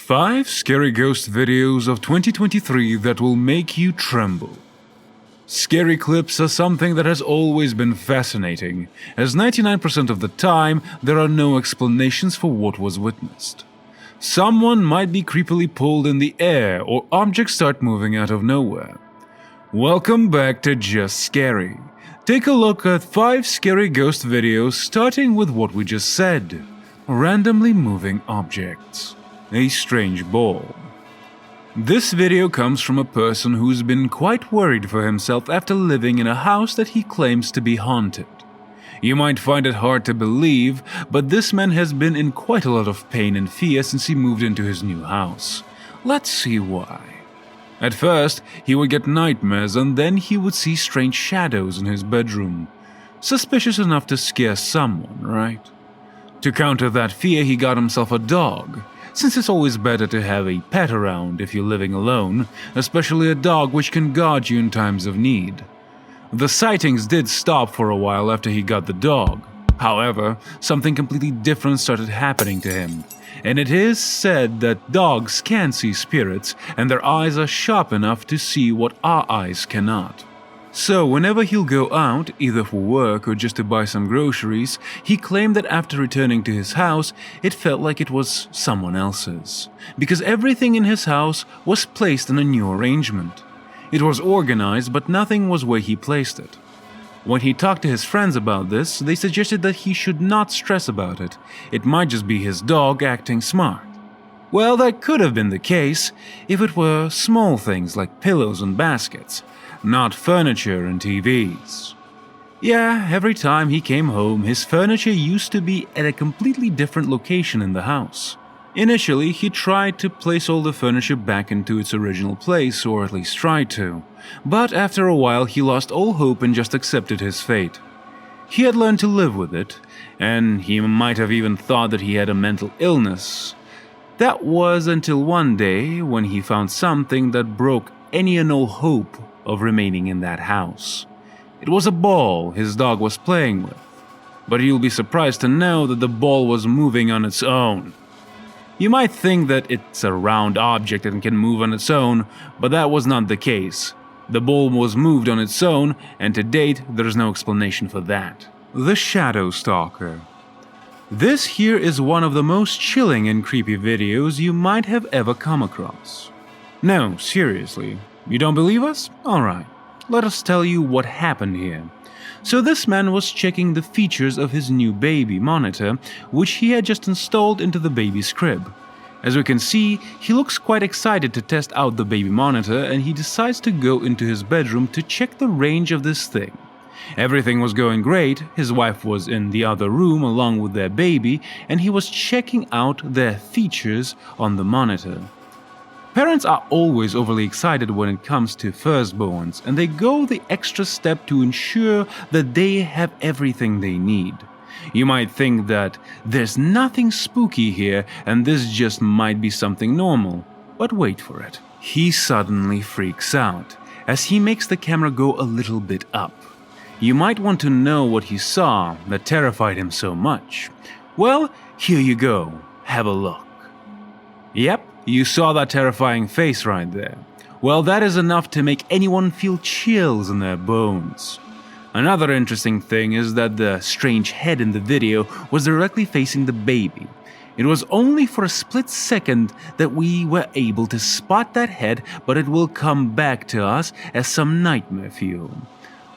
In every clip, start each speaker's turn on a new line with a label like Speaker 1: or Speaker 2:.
Speaker 1: 5 scary ghost videos of 2023 that will make you tremble. Scary clips are something that has always been fascinating, as 99% of the time there are no explanations for what was witnessed. Someone might be creepily pulled in the air, or objects start moving out of nowhere. Welcome back to Just Scary. Take a look at 5 scary ghost videos, starting with what we just said. Randomly moving objects. A strange ball. This video comes from a person who's been quite worried for himself after living in a house that he claims to be haunted. You might find it hard to believe, but this man has been in quite a lot of pain and fear since he moved into his new house. Let's see why. At first, he would get nightmares and then he would see strange shadows in his bedroom. Suspicious enough to scare someone, right? To counter that fear, he got himself a dog, since it's always better to have a pet around if you're living alone, especially a dog which can guard you in times of need. The sightings did stop for a while after he got the dog. However, something completely different started happening to him. And it is said that dogs can see spirits, and their eyes are sharp enough to see what our eyes cannot. So whenever he'll go out, either for work or just to buy some groceries, he claimed that after returning to his house, it felt like it was someone else's, because everything in his house was placed in a new arrangement. It was organized, but nothing was where he placed it. When he talked to his friends about this, they suggested that he should not stress about it. It might just be his dog acting smart. Well, that could have been the case if it were small things like pillows and baskets, not furniture and TVs. Yeah, every time he came home, his furniture used to be at a completely different location in the house. Initially, he tried to place all the furniture back into its original place, or at least tried to. But after a while, he lost all hope and just accepted his fate. He had learned to live with it, and he might have even thought that he had a mental illness. That was until one day when he found something that broke any and all hope of remaining in that house. It was a ball his dog was playing with, but you'll be surprised to know that the ball was moving on its own. You might think that it's a round object and can move on its own, but that was not the case. The ball was moved on its own, and to date, there's no explanation for that. The Shadow Stalker. This here is one of the most chilling and creepy videos you might have ever come across. No, seriously. You don't believe us? Alright, let us tell you what happened here. So this man was checking the features of his new baby monitor, which he had just installed into the baby's crib. As we can see, he looks quite excited to test out the baby monitor, and he decides to go into his bedroom to check the range of this thing. Everything was going great, his wife was in the other room along with their baby, and he was checking out their features on the monitor. Parents are always overly excited when it comes to firstborns, and they go the extra step to ensure that they have everything they need. You might think that there's nothing spooky here and this just might be something normal, but wait for it. He suddenly freaks out as he makes the camera go a little bit up. You might want to know what he saw that terrified him so much. Well, here you go. Have a look. Yep. You saw that terrifying face right there. Well, that is enough to make anyone feel chills in their bones. Another interesting thing is that the strange head in the video was directly facing the baby. It was only for a split second that we were able to spot that head, but it will come back to us as some nightmare fuel.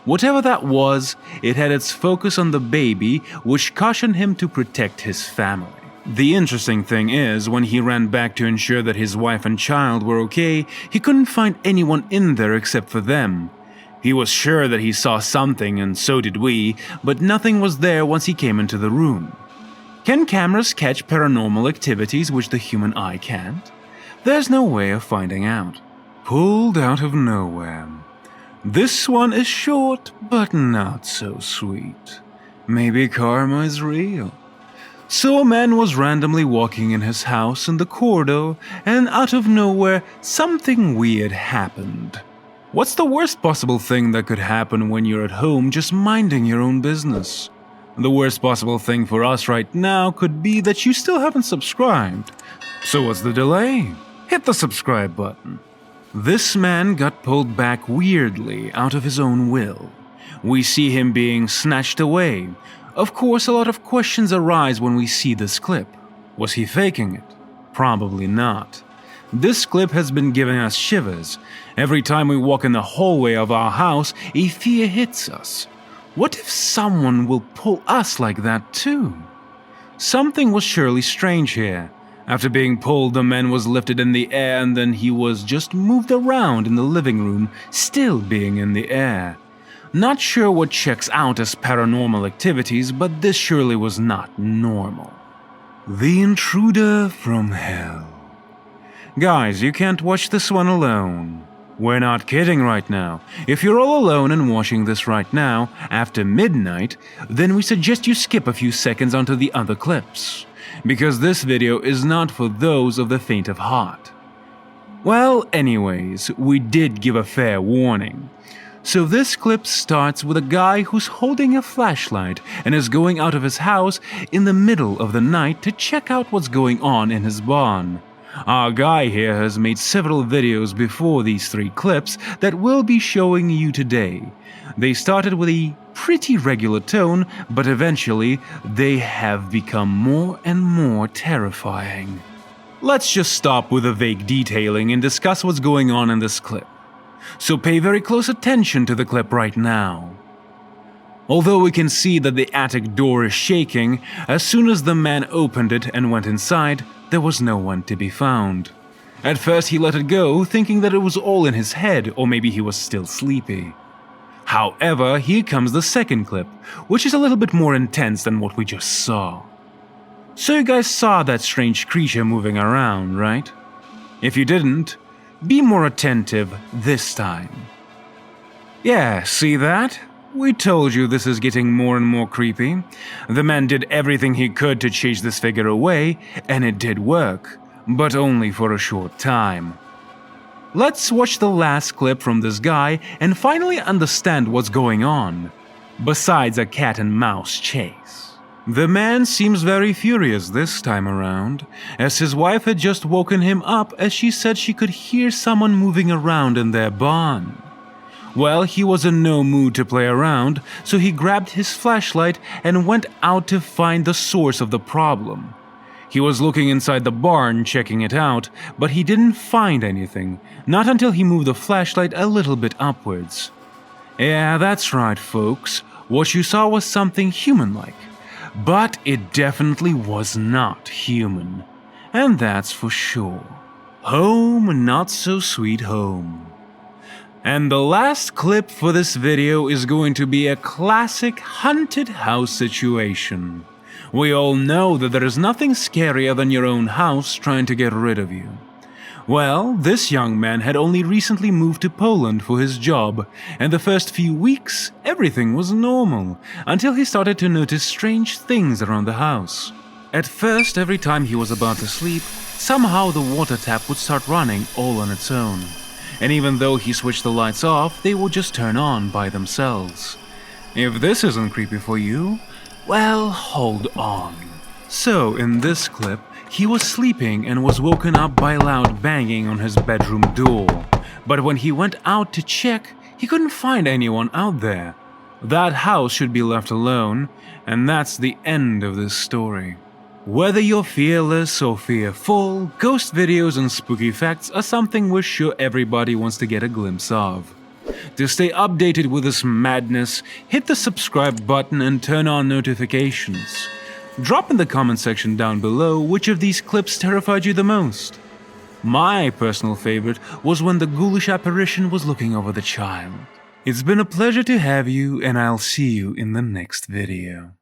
Speaker 1: Whatever that was, it had its focus on the baby, which cautioned him to protect his family. The interesting thing is, when he ran back to ensure that his wife and child were okay, he couldn't find anyone in there except for them. He was sure that he saw something, and so did we, but nothing was there once he came into the room. Can cameras catch paranormal activities which the human eye can't? There's no way of finding out. Pulled out of nowhere. This one is short, but not so sweet. Maybe karma is real. So a man was randomly walking in his house in the corridor, and out of nowhere, something weird happened. What's the worst possible thing that could happen when you're at home just minding your own business? The worst possible thing for us right now could be that you still haven't subscribed. So what's the delay? Hit the subscribe button. This man got pulled back weirdly out of his own will. We see him being snatched away. Of course, a lot of questions arise when we see this clip. Was he faking it? Probably not. This clip has been giving us shivers. Every time we walk in the hallway of our house, a fear hits us. What if someone will pull us like that too? Something was surely strange here. After being pulled, the man was lifted in the air and then he was just moved around in the living room, still being in the air. Not sure what checks out as paranormal activities, but this surely was not normal. The Intruder from Hell. Guys, you can't watch this one alone. We're not kidding right now. If you're all alone and watching this right now, after midnight, then we suggest you skip a few seconds onto the other clips. Because this video is not for those of the faint of heart. Well, anyways, we did give a fair warning. So this clip starts with a guy who's holding a flashlight and is going out of his house in the middle of the night to check out what's going on in his barn. Our guy here has made several videos before these 3 clips that we'll be showing you today. They started with a pretty regular tone, but eventually they have become more and more terrifying. Let's just stop with the vague detailing and discuss what's going on in this clip. So pay very close attention to the clip right now. Although we can see that the attic door is shaking, as soon as the man opened it and went inside, there was no one to be found. At first he let it go, thinking that it was all in his head, or maybe he was still sleepy. However, here comes the second clip, which is a little bit more intense than what we just saw. So you guys saw that strange creature moving around, right? If you didn't, be more attentive this time. Yeah, see that? We told you this is getting more and more creepy. The man did everything he could to chase this figure away, and it did work, but only for a short time. Let's watch the last clip from this guy and finally understand what's going on, besides a cat and mouse chase. The man seems very furious this time around, as his wife had just woken him up as she said she could hear someone moving around in their barn. Well, he was in no mood to play around, so he grabbed his flashlight and went out to find the source of the problem. He was looking inside the barn, checking it out, but he didn't find anything, not until he moved the flashlight a little bit upwards. Yeah, that's right, folks. What you saw was something human-like, but it definitely was not human. And that's for sure. Home, not so sweet home. And the last clip for this video is going to be a classic haunted house situation. We all know that there is nothing scarier than your own house trying to get rid of you. Well, this young man had only recently moved to Poland for his job, and the first few weeks, everything was normal, until he started to notice strange things around the house. At first, every time he was about to sleep, somehow the water tap would start running all on its own. And even though he switched the lights off, they would just turn on by themselves. If this isn't creepy for you, well, hold on. So, in this clip, he was sleeping and was woken up by loud banging on his bedroom door. But when he went out to check, he couldn't find anyone out there. That house should be left alone, and that's the end of this story. Whether you're fearless or fearful, ghost videos and spooky facts are something we're sure everybody wants to get a glimpse of. To stay updated with this madness, hit the subscribe button and turn on notifications. Drop in the comment section down below which of these clips terrified you the most. My personal favorite was when the ghoulish apparition was looking over the child. It's been a pleasure to have you, and I'll see you in the next video.